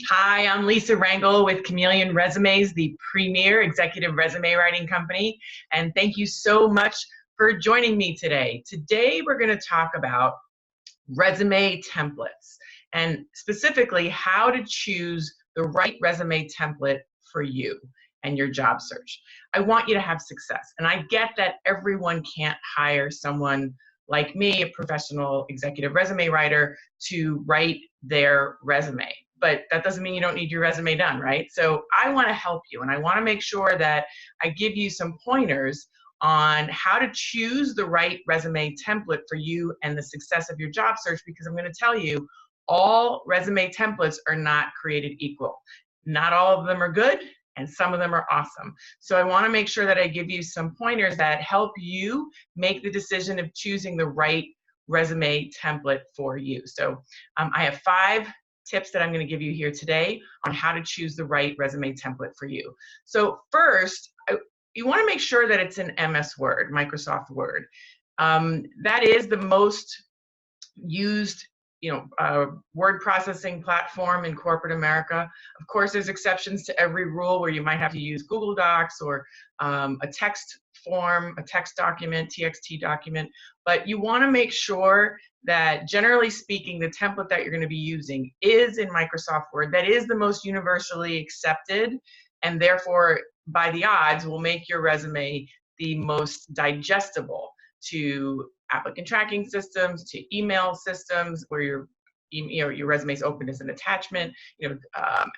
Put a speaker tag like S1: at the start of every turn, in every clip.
S1: Hi, I'm Lisa Rangel with Chameleon Resumes, the premier executive resume writing company. And thank you so much for joining me today. Today, we're going to talk about resume templates and specifically how to choose the right resume template for you and your job search. I want you to have success. And I get that everyone can't hire someone like me, a professional executive resume writer, to write their resume. But that doesn't mean you don't need your resume done, right? So I want to help you, and I want to make sure that I give you some pointers on how to choose the right resume template for you and the success of your job search, because I'm going to tell you all resume templates are not created equal. Not all of them are good, and some of them are awesome. So I want to make sure that I give you some pointers that help you make the decision of choosing the right resume template for you. So I have 5 tips that I'm going to give you here today on how to choose the right resume template for you. So first, you want to make sure that it's an MS Word, Microsoft Word. That is the most used word processing platform in corporate America. Of course, there's exceptions to every rule where you might have to use Google Docs or a text form, a text document, TXT document, but you want to make sure that, generally speaking, the template that you're going to be using is in Microsoft Word. That is the most universally accepted, and therefore, by the odds, will make your resume the most digestible to applicant tracking systems, to email systems where your resume is open as an attachment,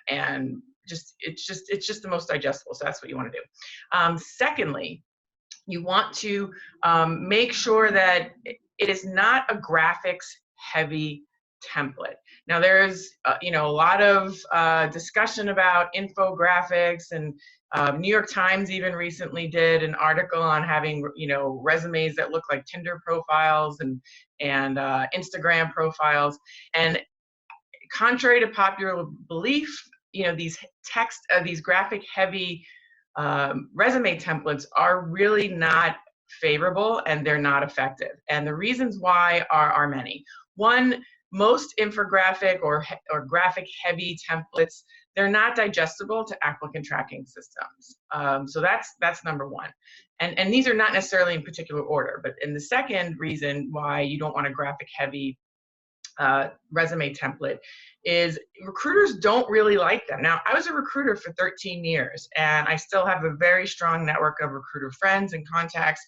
S1: and it's just the most digestible. So that's what you want to do. Secondly, you want to make sure that it is not a graphics heavy template. Now there's a lot of discussion about infographics, and New York Times even recently did an article on having resumes that look like Tinder profiles and Instagram profiles. And contrary to popular belief, these graphic heavy resume templates are really not favorable, and they're not effective. And the reasons why are many. One, most infographic or graphic heavy templates, they're not digestible to applicant tracking systems. So that's number one. And these are not necessarily in particular order, but in the second reason why you don't want a graphic heavy resume template is recruiters don't really like them. Now, I was a recruiter for 13 years, and I still have a very strong network of recruiter friends and contacts.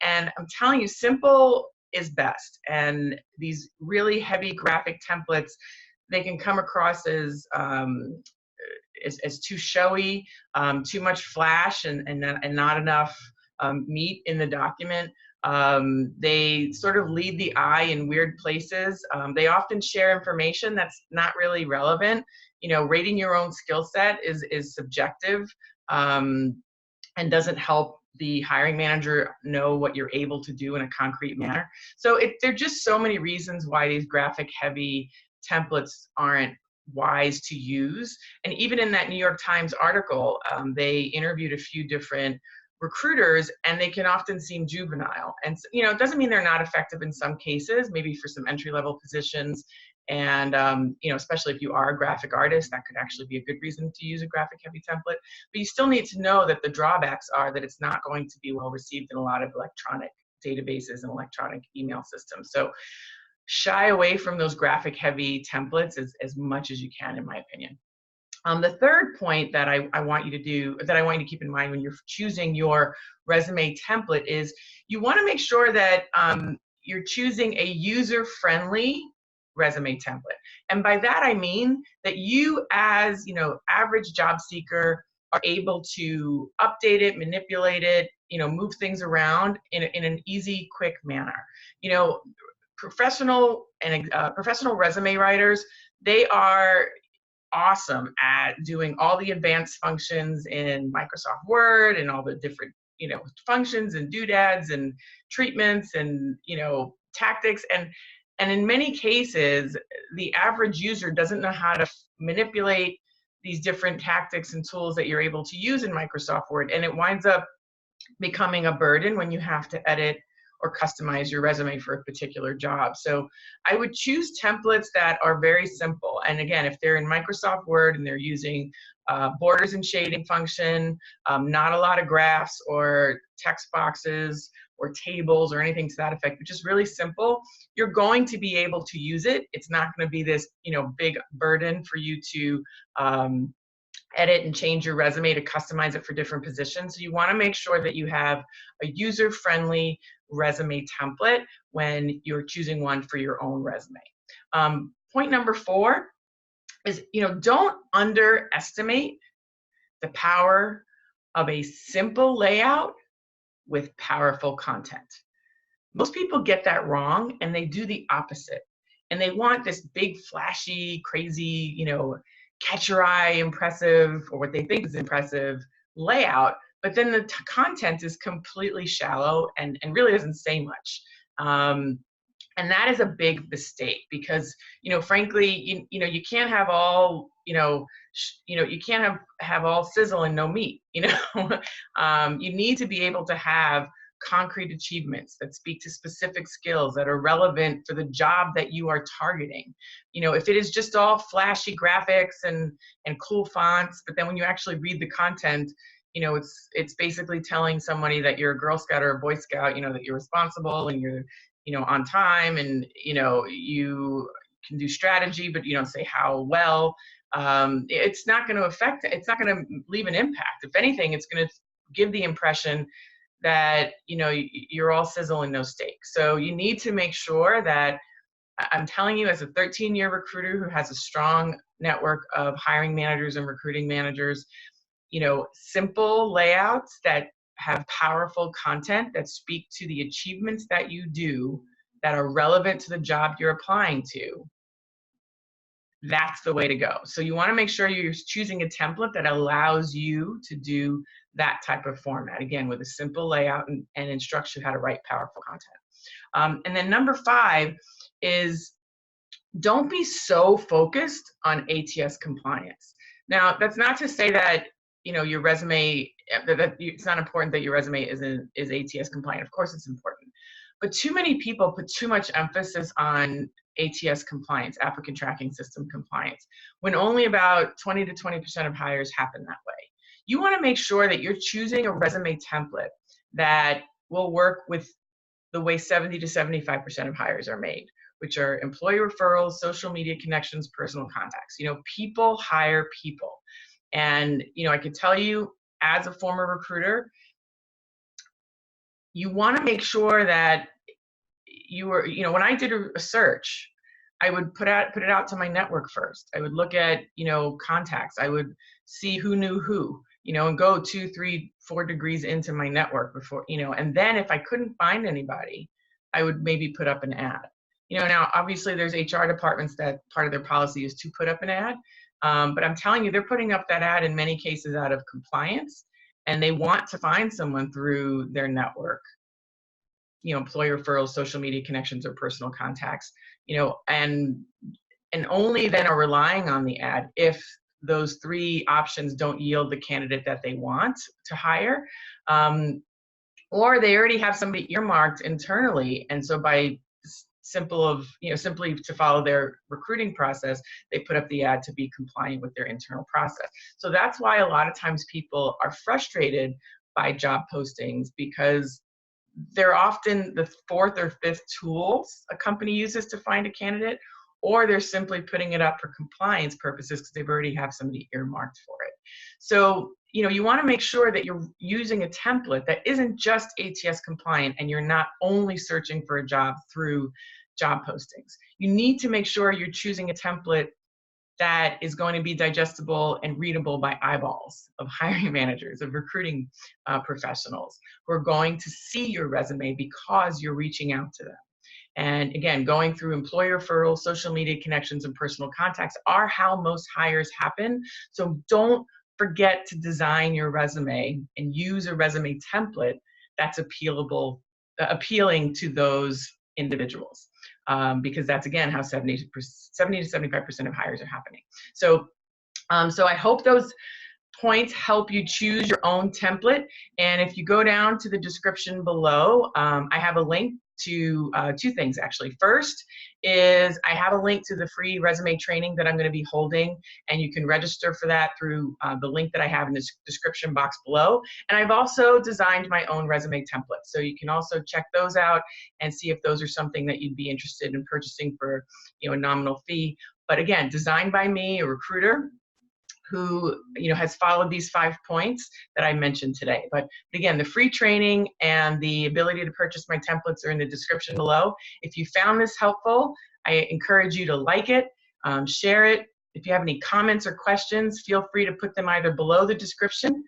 S1: And I'm telling you, simple is best. And these really heavy graphic templates, they can come across as too showy, too much flash, and not enough meat in the document. They sort of lead the eye in weird places. They often share information that's not really relevant. Rating your own skill set is subjective, and doesn't help the hiring manager know what you're able to do in a concrete manner. So there are just so many reasons why these graphic heavy templates aren't wise to use. And even in that New York Times article, they interviewed a few different recruiters, and they can often seem juvenile. And it doesn't mean they're not effective in some cases, maybe for some entry-level positions. And especially if you are a graphic artist, that could actually be a good reason to use a graphic heavy template. But you still need to know that the drawbacks are that it's not going to be well received in a lot of electronic databases and electronic email systems. So shy away from those graphic heavy templates as much as you can, in my opinion. The third point that I want you to keep in mind when you're choosing your resume template is you want to make sure that you're choosing a user-friendly resume template. And by that I mean that you, as average job seeker, are able to update it, manipulate it, move things around in an easy, quick manner. Professional resume writers, they are awesome at doing all the advanced functions in Microsoft Word and all the different functions and doodads and treatments and tactics, and in many cases the average user doesn't know how to manipulate these different tactics and tools that you're able to use in Microsoft Word, and it winds up becoming a burden when you have to edit or customize your resume for a particular job. So I would choose templates that are very simple. And again, if they're in Microsoft Word and they're using borders and shading function, not a lot of graphs or text boxes or tables or anything to that effect, but just really simple, you're going to be able to use it. It's not going to be this, big burden for you to edit and change your resume to customize it for different positions. So you want to make sure that you have a user-friendly resume template when you're choosing one for your own resume. Point number 4 is, don't underestimate the power of a simple layout with powerful content. Most people get that wrong and they do the opposite. And they want this big, flashy, crazy, catch your eye, impressive, or what they think is impressive layout, but then the content is completely shallow and really doesn't say much. And that is a big mistake because, frankly, you can't have all, you can't have all sizzle and no meat, you need to be able to have concrete achievements that speak to specific skills that are relevant for the job that you are targeting. If it is just all flashy graphics and cool fonts, but then when you actually read the content, it's basically telling somebody that you're a Girl Scout or a Boy Scout, that you're responsible and you're, on time, and, you can do strategy, but you don't say how well. It's not going to affect, it's not going to leave an impact. If anything, it's going to give the impression that, you're all sizzle and no steak. So you need to make sure that, I'm telling you, as a 13-year recruiter who has a strong network of hiring managers and recruiting managers, simple layouts that have powerful content that speak to the achievements that you do that are relevant to the job you're applying to, that's the way to go. So you want to make sure you're choosing a template that allows you to do that type of format, again, with a simple layout and instructs you how to write powerful content. And then number 5 is, don't be so focused on ATS compliance. Now, that's not to say that, your resume, that it's not important that your resume is ATS compliant. Of course it's important. But too many people put too much emphasis on ATS compliance, applicant tracking system compliance, when only about 20 to 20% of hires happen that way. You want to make sure that you're choosing a resume template that will work with the way 70 to 75% of hires are made, which are employee referrals, social media connections, personal contacts. People hire people. And, I can tell you, as a former recruiter, you want to make sure that you were, when I did a search, I would put it out to my network first. I would look at, contacts. I would see who knew who, and go 2, 3, 4 degrees into my network before, and then if I couldn't find anybody, I would maybe put up an ad. Now obviously there's HR departments that part of their policy is to put up an ad. But I'm telling you, they're putting up that ad in many cases out of compliance, and they want to find someone through their network, employee referrals, social media connections, or personal contacts, and only then are relying on the ad if those 3 options don't yield the candidate that they want to hire, or they already have somebody earmarked internally, and so by simply to follow their recruiting process, they put up the ad to be compliant with their internal process. So that's why a lot of times people are frustrated by job postings, because they're often the 4th or 5th tools a company uses to find a candidate, or they're simply putting it up for compliance purposes because they've already have somebody earmarked for it. So, you want to make sure that you're using a template that isn't just ATS compliant and you're not only searching for a job through job postings. You need to make sure you're choosing a template that is going to be digestible and readable by eyeballs of hiring managers, of recruiting professionals who are going to see your resume because you're reaching out to them. And again, going through employee referrals, social media connections, and personal contacts are how most hires happen. So don't forget to design your resume and use a resume template that's appealing to those individuals, because that's, again, how 70 to 75% of hires are happening. So I hope those points help you choose your own template. And if you go down to the description below, I have a link to two things actually. First is I have a link to the free resume training that I'm going to be holding, and you can register for that through the link that I have in the description box below. And I've also designed my own resume templates, so you can also check those out and see if those are something that you'd be interested in purchasing for, you know, a nominal fee. But again, designed by me, a recruiter who, you know, has followed these 5 points that I mentioned today. But again, the free training and the ability to purchase my templates are in the description below. If you found this helpful, I encourage you to like it, share it. If you have any comments or questions, feel free to put them either below the description,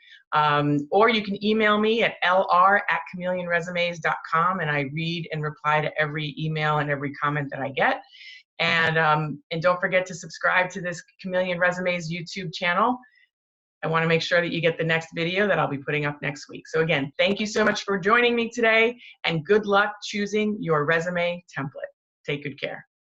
S1: or you can email me at lr@chameleonresumes.com, and I read and reply to every email and every comment that I get. And don't forget to subscribe to this Chameleon Resumes YouTube channel. I want to make sure that you get the next video that I'll be putting up next week. So again, thank you so much for joining me today, and good luck choosing your resume template. Take good care.